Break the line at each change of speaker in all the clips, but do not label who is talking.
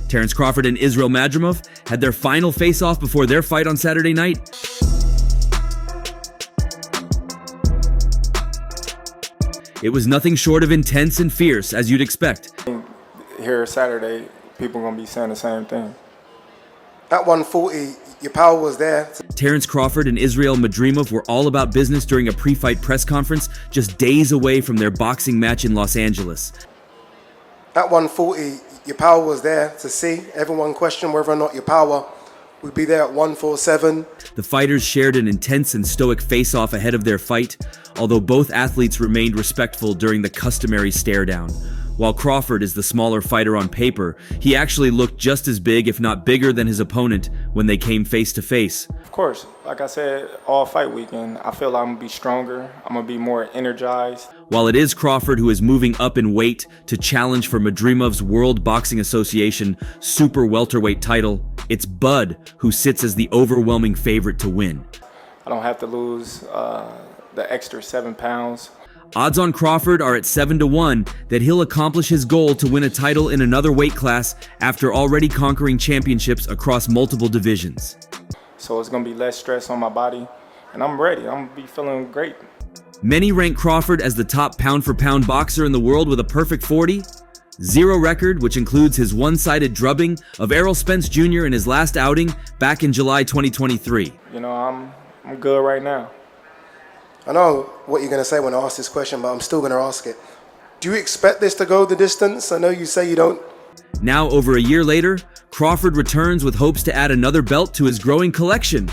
Terence Crawford and Israil Madrimov had their final face-off before their fight on Saturday night. It was nothing short of intense and fierce, as you'd expect.
Here Saturday, people are going to be saying the same thing.
At 140, your power was there.
Terence Crawford and Israil Madrimov were all about business during a pre-fight press conference just days away from their boxing match in Los Angeles.
At 140, your power was there to see. Everyone questioned whether or not your power would be there at 147.
The fighters shared an intense and stoic face-off ahead of their fight, although both athletes remained respectful during the customary stare-down. While Crawford is the smaller fighter on paper, he actually looked just as big, if not bigger, than his opponent when they came face-to-face.
Of course, like I said, all fight weekend, I feel like I'm going to be stronger. I'm going to be more energized.
While it is Crawford who is moving up in weight to challenge for Madrimov's World Boxing Association super welterweight title, it's Bud who sits as the overwhelming favorite to win.
I don't have to lose the extra 7 pounds.
Odds on Crawford are at 7-1 that he'll accomplish his goal to win a title in another weight class after already conquering championships across multiple divisions.
So it's going to be less stress on my body, and I'm ready. I'm going to be feeling great.
Many rank Crawford as the top pound-for-pound boxer in the world with a perfect 40, 0 record, which includes his one-sided drubbing of Errol Spence Jr. in his last outing back in July 2023.
You know, I'm good right now.
I know what you're going to say when I ask this question, but I'm still going to ask it. Do you expect this to go the distance? I know you say you don't.
Now, over a year later, Crawford returns with hopes to add another belt to his growing collection.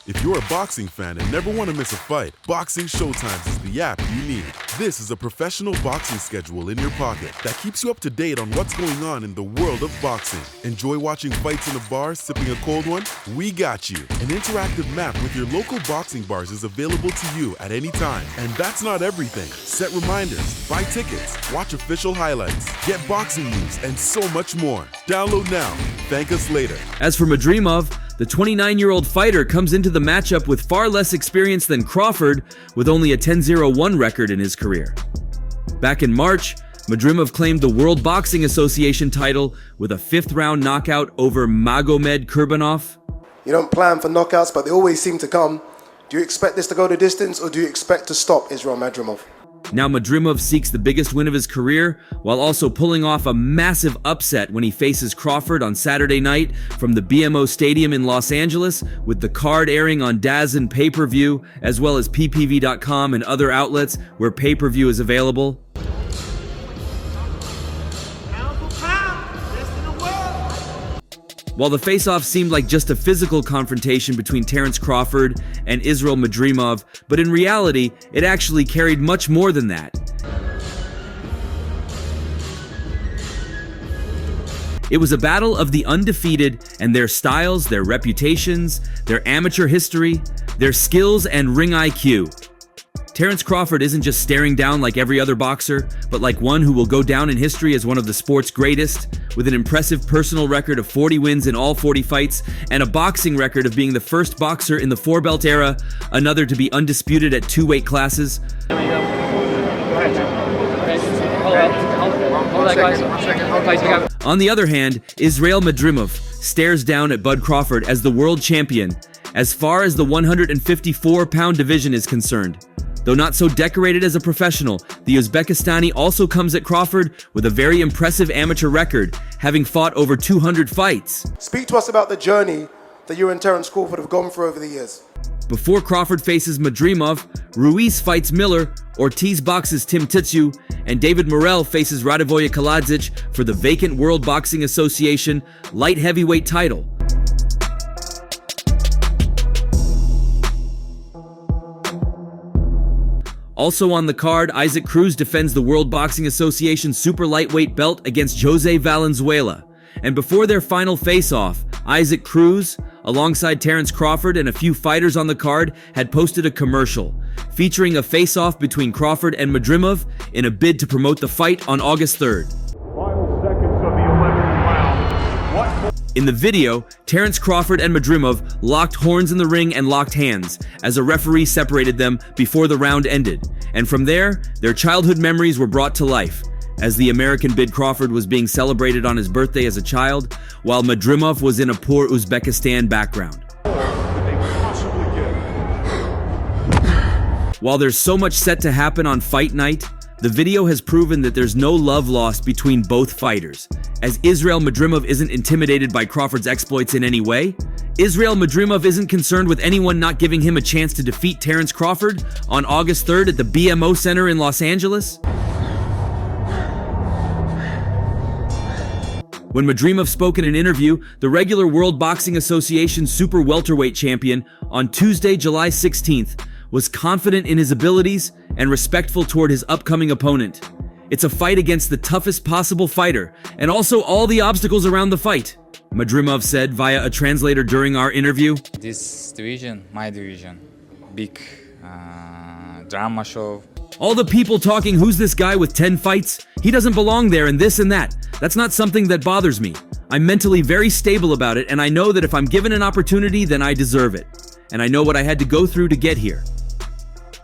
If you're a boxing fan and never want to miss a fight, Boxing Showtimes is the app you need. This is a professional boxing schedule in your pocket that keeps you up to date on what's going on in the world of boxing. Enjoy watching fights in a bar, sipping a cold one? We got you. An interactive map with your local boxing bars is available to you at any time. And that's not everything. Set reminders, buy tickets, watch official highlights, get boxing news, and so much more. Download now. Thank us later.
As for Madrimov, the 29-year-old fighter comes into the matchup with far less experience than Crawford, with only a 10-0-1 record in his career. Back in March, Madrimov claimed the World Boxing Association title with a 5th-round knockout over Magomed Kurbanov.
You don't plan for knockouts, but they always seem to come. Do you expect this to go the distance, or do you expect to stop Israil Madrimov?
Now Madrimov seeks the biggest win of his career, while also pulling off a massive upset when he faces Crawford on Saturday night from the BMO Stadium in Los Angeles, with the card airing on DAZN pay-per-view, as well as ppv.com and other outlets where pay-per-view is available. While the face-off seemed like just a physical confrontation between Terence Crawford and Israil Madrimov, but in reality, it actually carried much more than that. It was a battle of the undefeated and their styles, their reputations, their amateur history, their skills and ring IQ. Terence Crawford isn't just staring down like every other boxer, but like one who will go down in history as one of the sport's greatest, with an impressive personal record of 40 wins in all 40 fights, and a boxing record of being the first boxer in the 4-belt era, another to be undisputed at 2 weight classes.
Hold that, guys.
On the other hand, Israil Madrimov stares down at Bud Crawford as the world champion, as far as the 154-pound division is concerned. Though not so decorated as a professional, the Uzbekistani also comes at Crawford with a very impressive amateur record, having fought over 200 fights.
Speak to us about the journey that you and Terence Crawford have gone through over the years.
Before Crawford faces Madrimov, Ruiz fights Miller, Ortiz boxes Tim Tszyu, and David Morrell faces Radivoje Kaladzic for the vacant World Boxing Association light heavyweight title. Also on the card, Isaac Cruz defends the World Boxing Association super lightweight belt against Jose Valenzuela. And before their final face-off, Isaac Cruz, alongside Terence Crawford and a few fighters on the card, had posted a commercial featuring a face-off between Crawford and Madrimov in a bid to promote the fight on August 3rd.
Final seconds of the 11th round.
In the video, Terence Crawford and Madrimov locked horns in the ring and locked hands as a referee separated them before the round ended. And from there, their childhood memories were brought to life. as the American-bid Crawford was being celebrated on his birthday as a child, while Madrimov was in a poor Uzbekistan background. While there's so much set to happen on fight night, the video has proven that there's no love lost between both fighters, as Israil Madrimov isn't intimidated by Crawford's exploits in any way. Israil Madrimov isn't concerned with anyone not giving him a chance to defeat Terence Crawford on August 3rd at the BMO Center in Los Angeles. When Madrimov spoke in an interview, the regular World Boxing Association super welterweight champion on Tuesday, July 16th, was confident in his abilities and respectful toward his upcoming opponent. It's a fight against the toughest possible fighter, and also all the obstacles around the fight, Madrimov said via a translator during our interview.
This division, my division, big drama show.
All the people talking, who's this guy with 10 fights? He doesn't belong there and this and that. That's not something that bothers me. I'm mentally very stable about it, and I know that if I'm given an opportunity, then I deserve it. And I know what I had to go through to get here.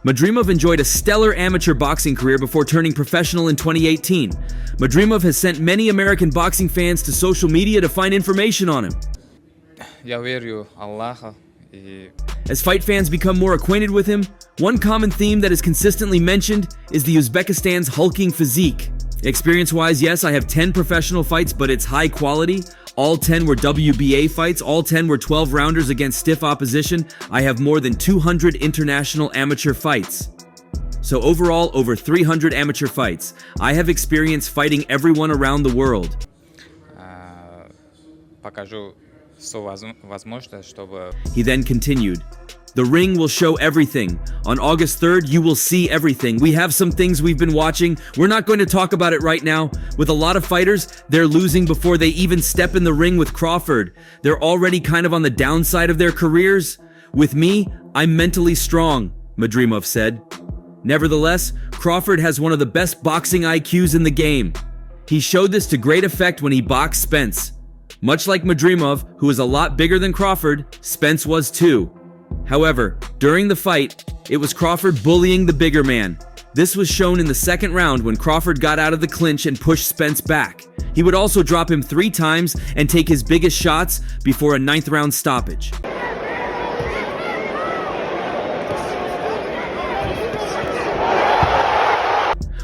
Madrimov enjoyed a stellar amateur boxing career before turning professional in 2018. Madrimov has sent many American boxing fans to social media to find information on him.
Я верю Аллаха.
As fight fans become more acquainted with him, one common theme that is consistently mentioned is the Uzbekistan's hulking physique. Experience-wise, yes, I have 10 professional fights, but it's high quality. All 10 were WBA fights, all 10 were 12-rounders against stiff opposition. I have more than 200 international amateur fights. So overall, over 300 amateur fights. I have experience fighting everyone around the world.
Покажу все возможное, чтобы...
He then continued, "The ring will show everything. On August 3rd, you will see everything. We have some things we've been watching. We're not going to talk about it right now. With a lot of fighters, they're losing before they even step in the ring with Crawford. They're already kind of on the downside of their careers. With me, I'm mentally strong," Madrimov said. Nevertheless, Crawford has one of the best boxing IQs in the game. He showed this to great effect when he boxed Spence. Much like Madrimov, who is a lot bigger than Crawford, Spence was too. However, during the fight, it was Crawford bullying the bigger man. This was shown in the second round when Crawford got out of the clinch and pushed Spence back. He would also drop him 3 times and take his biggest shots before a 9th round stoppage.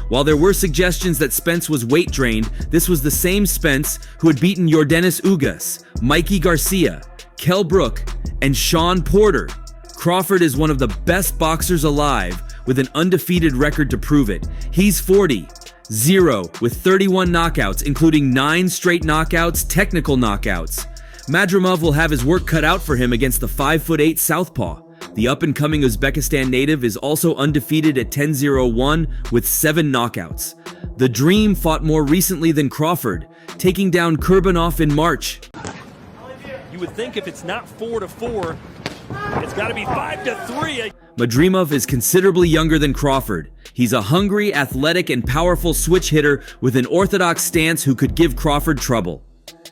While there were suggestions that Spence was weight drained, this was the same Spence who had beaten Yordenis Ugas, Mikey Garcia, Kell Brook, and Sean Porter. Crawford is one of the best boxers alive, with an undefeated record to prove it. He's 40-0 with 31 knockouts, including 9 straight knockouts, technical knockouts. Madrimov will have his work cut out for him against the 5'8" southpaw. The up-and-coming Uzbekistan native is also undefeated at 10-0-1 with 7 knockouts. The Dream fought more recently than Crawford, taking down Kurbanov in March.
You would think if it's not 4-4, it's got to be 5-3.
Madrimov is considerably younger than Crawford. He's a hungry, athletic, and powerful switch hitter with an orthodox stance who could give Crawford trouble.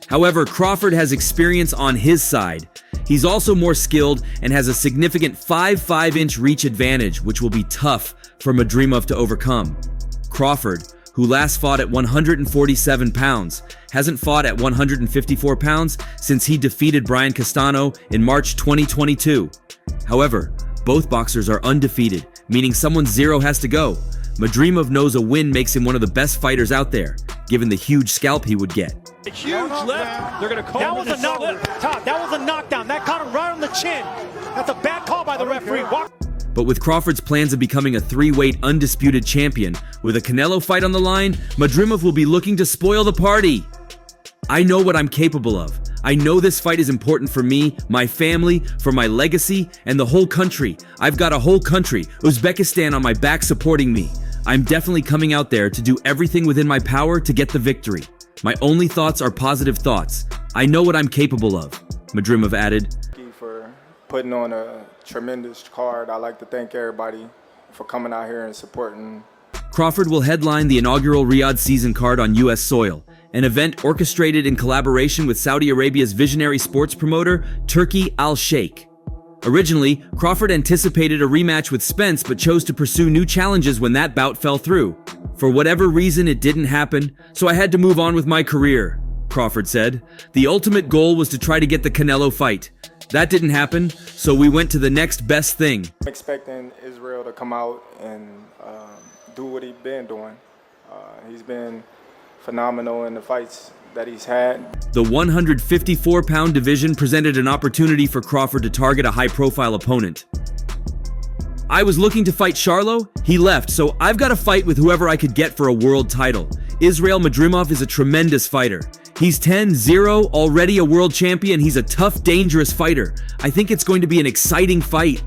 However, Crawford has experience on his side. He's also more skilled and has a significant 5'5" reach advantage, which will be tough for Madrimov to overcome. Crawford, who last fought at 147 pounds, hasn't fought at 154 pounds since he defeated Brian Castano in March 2022. However, both boxers are undefeated, meaning someone's zero has to go. Madrimov knows a win makes him one of the best fighters out there, given the huge scalp he would get.
A huge left. They're going to call
that was a knockdown. That was a knockdown. That caught him right on the chin. That's a bad call by the referee.
But with Crawford's plans of becoming a 3-weight undisputed champion, with a Canelo fight on the line, Madrimov will be looking to spoil the party. I know what I'm capable of. I know this fight is important for me, my family, for my legacy, and the whole country. I've got a whole country, Uzbekistan, on my back supporting me. I'm definitely coming out there to do everything within my power to get the victory. My only thoughts are positive thoughts. I know what I'm capable of, Madrimov added.
Thank you for putting on a tremendous card. I'd like to thank everybody for coming out here and supporting.
Crawford will headline the inaugural Riyadh season card on U.S. soil, an event orchestrated in collaboration with Saudi Arabia's visionary sports promoter, Turki Al Sheikh. Originally, Crawford anticipated a rematch with Spence but chose to pursue new challenges when that bout fell through. For whatever reason, it didn't happen, so I had to move on with my career, Crawford said. The ultimate goal was to try to get the Canelo fight. That didn't happen, so we went to the next best thing.
I'm expecting Israil to come out and do what he's been doing. He's been phenomenal in the fights that he's had.
The 154-pound division presented an opportunity for Crawford to target a high-profile opponent. I was looking to fight Charlo, he left, so I've got to fight with whoever I could get for a world title. Israil Madrimov is a tremendous fighter. He's 10-0, already a world champion. He's a tough, dangerous fighter. I think it's going to be an exciting fight.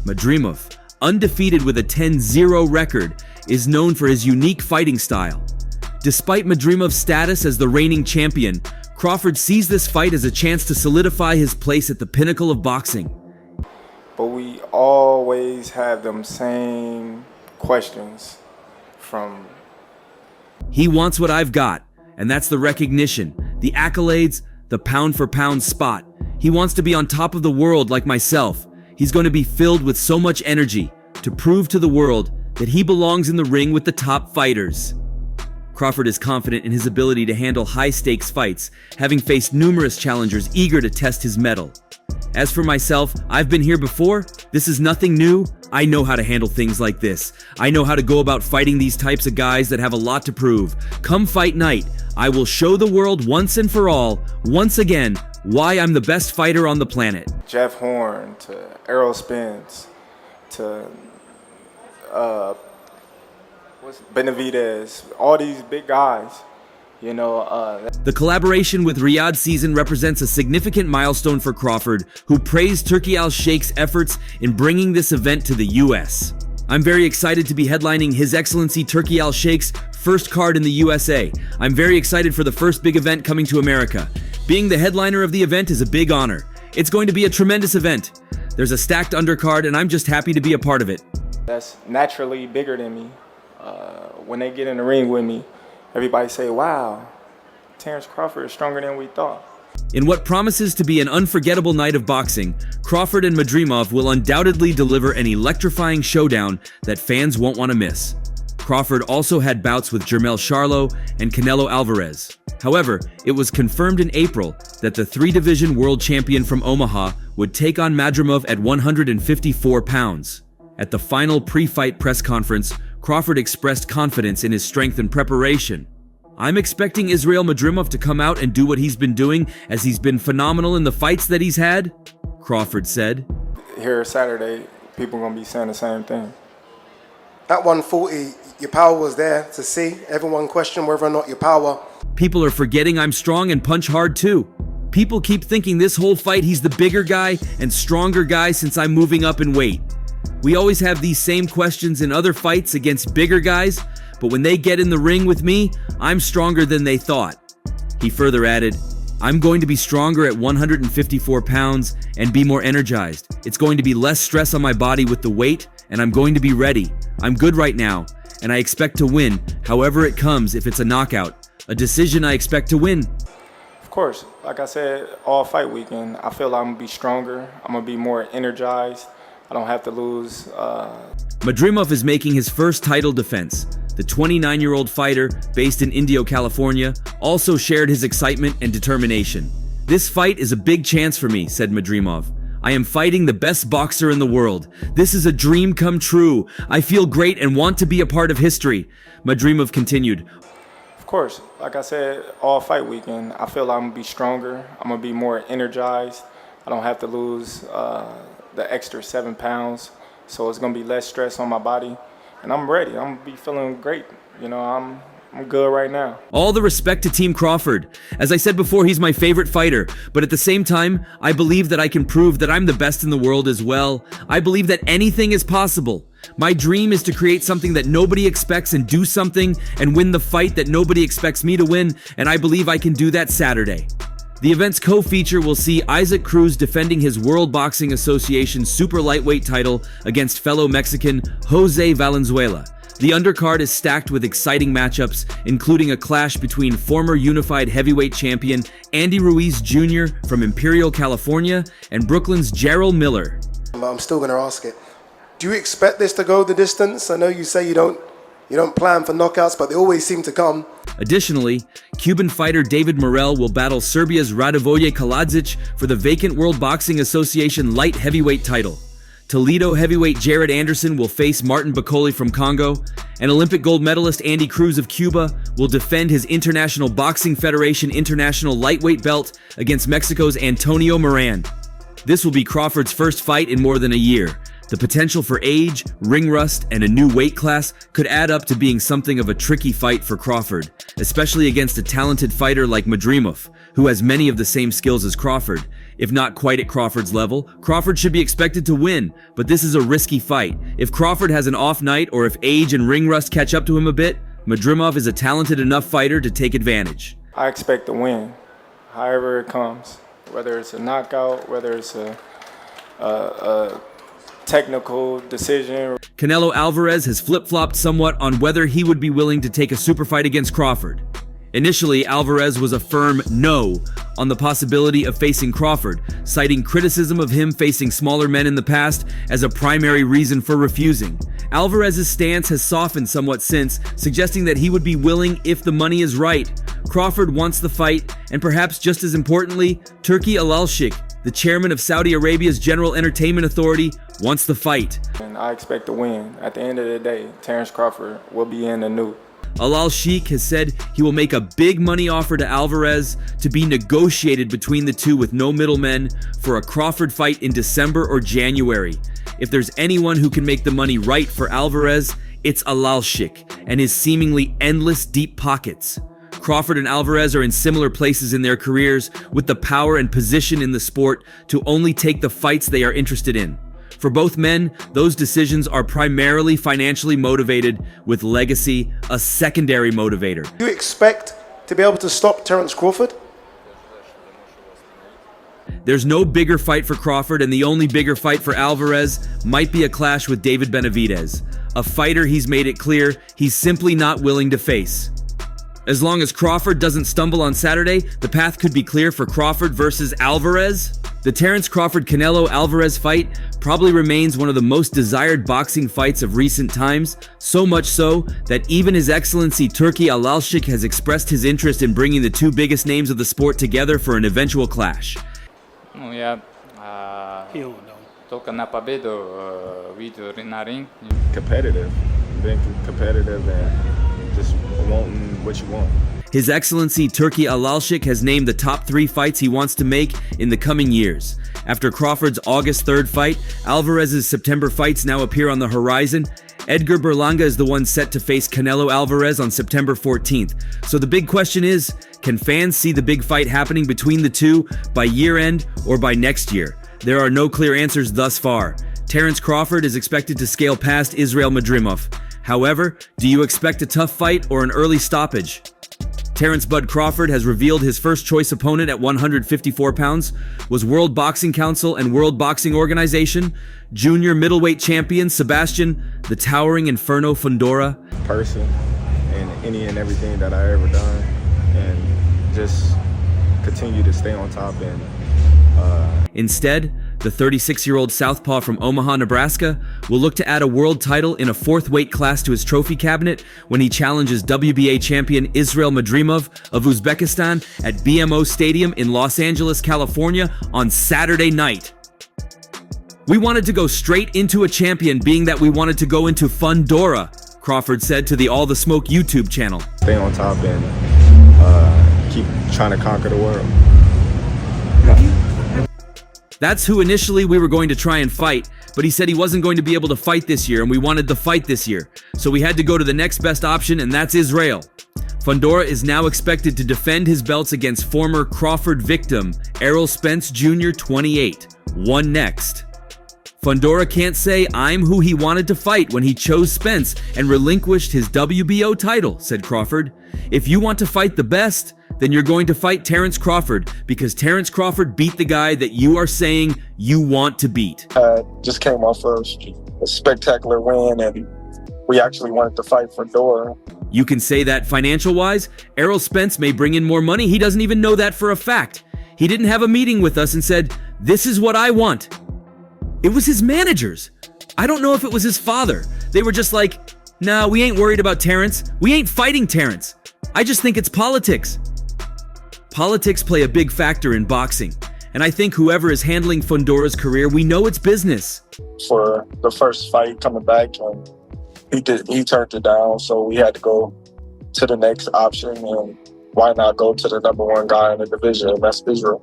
Madrimov, undefeated with a 10-0 record, is known for his unique fighting style. Despite Madrimov's status as the reigning champion, Crawford sees this fight as a chance to solidify his place at the pinnacle of boxing.
But we always have them same questions from...
He wants what I've got, and that's the recognition, the accolades, the pound-for-pound spot. He wants to be on top of the world like myself. He's going to be filled with so much energy to prove to the world that he belongs in the ring with the top fighters. Crawford is confident in his ability to handle high-stakes fights, having faced numerous challengers eager to test his mettle. As for myself, I've been here before. This is nothing new. I know how to handle things like this. I know how to go about fighting these types of guys that have a lot to prove. Come fight night, I will show the world once and for all, once again, why I'm the best fighter on the planet.
Jeff Horn to Errol Spence to Benavidez, all these big guys. You know,
the collaboration with Riyadh season represents a significant milestone for Crawford, who praised Turki Al-Sheikh's efforts in bringing this event to the U.S. I'm very excited to be headlining His Excellency Turki Al-Sheikh's first card in the USA. I'm very excited for the first big event coming to America. Being the headliner of the event is a big honor. It's going to be a tremendous event. There's a stacked undercard, and I'm just happy to be a part of it.
That's naturally bigger than me. When they get in the ring with me, everybody say, wow, Terence Crawford is stronger than we thought.
In what promises to be an unforgettable night of boxing, Crawford and Madrimov will undoubtedly deliver an electrifying showdown that fans won't want to miss. Crawford also had bouts with Jermell Charlo and Canelo Alvarez. However, it was confirmed in April that the three-division world champion from Omaha would take on Madrimov at 154 pounds. At the final pre-fight press conference, Crawford expressed confidence in his strength and preparation. I'm expecting Israil Madrimov to come out and do what he's been doing, as he's been phenomenal in the fights that he's had, Crawford said.
Here Saturday, people are going to be saying the same thing.
At 140, your power was there to see. Everyone questioned whether or not your power...
People are forgetting I'm strong and punch hard too. People keep thinking this whole fight he's the bigger guy and stronger guy since I'm moving up in weight. We always have these same questions in other fights against bigger guys, but when they get in the ring with me, I'm stronger than they thought. He further added, I'm going to be stronger at 154 pounds and be more energized. It's going to be less stress on my body with the weight, and I'm going to be ready. I'm good right now, and I expect to win, however it comes. If it's a knockout, a decision, I expect to win.
Of course, like I said, all fight weekend, I feel I'm going to be stronger. I'm going to be more energized. I don't have to lose.
Madrimov is making his first title defense. The 29-year-old fighter, based in Indio, California, also shared his excitement and determination. This fight is a big chance for me, said Madrimov. I am fighting the best boxer in the world. This is a dream come true. I feel great and want to be a part of history. Madrimov continued.
Of course, like I said, all fight weekend, I feel I'm going to be stronger. I'm going to be more energized. I don't have to lose the extra 7 pounds. So it's going to be less stress on my body. And I'm ready. I'm going to be feeling great. You know, I'm good right now.
All the respect to Team Crawford. As I said before, he's my favorite fighter. But at the same time, I believe that I can prove that I'm the best in the world as well. I believe that anything is possible. My dream is to create something that nobody expects and do something and win the fight that nobody expects me to win. And I believe I can do that Saturday. The event's co-feature will see Isaac Cruz defending his World Boxing Association super lightweight title against fellow Mexican Jose Valenzuela. The undercard is stacked with exciting matchups, including a clash between former unified heavyweight champion Andy Ruiz Jr. from Imperial, California, and Brooklyn's Gerald Miller.
But I'm still going to ask it. Do you expect this to go the distance? I know you say you don't You don't plan for knockouts, but they always seem to come.
Additionally, Cuban fighter David Morrell will battle Serbia's Radivoje Kaladzic for the vacant World Boxing Association light heavyweight title. Toledo heavyweight Jared Anderson will face Martin Bakoli from Congo, and Olympic gold medalist Andy Cruz of Cuba will defend his International Boxing Federation International lightweight belt against Mexico's Antonio Moran. This will be Crawford's first fight in more than a year. The potential for age, ring rust, and a new weight class could add up to being something of a tricky fight for Crawford, especially against a talented fighter like Madrimov, who has many of the same skills as Crawford. If not quite at Crawford's level, Crawford should be expected to win, but this is a risky fight. If Crawford has an off night or if age and ring rust catch up to him a bit, Madrimov is a talented enough fighter to take advantage.
I expect to win, however it comes, whether it's a knockout, whether it's a technical decision.
Canelo Alvarez has flip-flopped somewhat on whether he would be willing to take a super fight against Crawford. Initially, Alvarez was a firm no on the possibility of facing Crawford, citing criticism of him facing smaller men in the past as a primary reason for refusing. Alvarez's stance has softened somewhat since, suggesting that he would be willing if the money is right. Crawford wants the fight, and perhaps just as importantly, Turki Al-Sheikh, the chairman of Saudi Arabia's General Entertainment Authority, wants the fight.
And I expect to win. At the end of the day, Terence Crawford will be in the new.
Al-Sheikh has said he will make a big money offer to Alvarez to be negotiated between the two with no middlemen for a Crawford fight in December or January. If there's anyone who can make the money right for Alvarez, it's Al-Sheikh and his seemingly endless deep pockets. Crawford and Alvarez are in similar places in their careers with the power and position in the sport to only take the fights they are interested in. For both men, those decisions are primarily financially motivated, with legacy a secondary motivator.
Do you expect to be able to stop Terence Crawford?
There's no bigger fight for Crawford, and the only bigger fight for Alvarez might be a clash with David Benavidez, a fighter he's made it clear he's simply not willing to face. As long as Crawford doesn't stumble on Saturday, the path could be clear for Crawford versus Alvarez. The Terence Crawford-Canelo Alvarez fight probably remains one of the most desired boxing fights of recent times, so much so that even His Excellency Turki Al-Sheikh has expressed his interest in bringing the two biggest names of the sport together for an eventual clash.
Competitive, being competitive and just wanting what you want.
His Excellency Turki Al-Sheikh has named the top 3 fights he wants to make in the coming years. After Crawford's August 3rd fight, Alvarez's September fights now appear on the horizon. Edgar Berlanga is the one set to face Canelo Alvarez on September 14th. So the big question is, can fans see the big fight happening between the two by year end or by next year? There are no clear answers thus far. Terence Crawford is expected to scale past Israil Madrimov. However, do you expect a tough fight or an early stoppage? Terence Bud Crawford has revealed his first choice opponent at 154 pounds was World Boxing Council and World Boxing Organization junior middleweight champion Sebastian "The Towering Inferno" Fundora.
Person and any and everything that I ever done, and just continue to stay on top. And
Instead, the 36-year-old southpaw from Omaha, Nebraska, will look to add a world title in a 4th weight class to his trophy cabinet when he challenges WBA champion Israil Madrimov of Uzbekistan at BMO Stadium in Los Angeles, California on Saturday night. "We wanted to go straight into a champion, being that we wanted to go into Fundora," Crawford said to the All the Smoke YouTube channel.
Stay on top and keep trying to conquer the world.
That's who initially we were going to try and fight, but he said he wasn't going to be able to fight this year, and we wanted the fight this year. So we had to go to the next best option, and that's Israil. Fundora is now expected to defend his belts against former Crawford victim Errol Spence Jr. 28. One next. Fundora can't say "I'm who he wanted to fight" when he chose Spence and relinquished his WBO title, said Crawford. "If you want to fight the best, then you're going to fight Terence Crawford, because Terence Crawford beat the guy that you are saying you want to beat."
Just came off of a spectacular win, and we actually wanted to fight Fundora.
You can say that financial-wise, Errol Spence may bring in more money. He doesn't even know that for a fact. He didn't have a meeting with us and said, "This is what I want." It was his managers. I don't know if it was his father. They were just like, Nah, we ain't worried about Terence. We ain't fighting Terence. I just think it's politics. Politics play a big factor in boxing, and I think whoever is handling Fundora's career, we know it's business.
For the first fight coming back, and he turned it down, so we had to go to the next option, and why not go to the number one guy in the division, and that's Israil.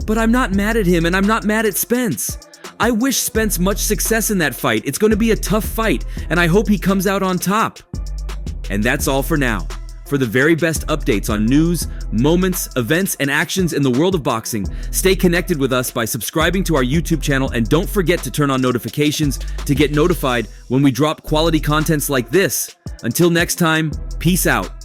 But I'm not mad at him, and I'm not mad at Spence. I wish Spence much success in that fight. It's going to be a tough fight, and I hope he comes out on top. And that's all for now. For the very best updates on news, moments, events, and actions in the world of boxing, stay connected with us by subscribing to our YouTube channel, and don't forget to turn on notifications to get notified when we drop quality contents like this. Until next time, peace out.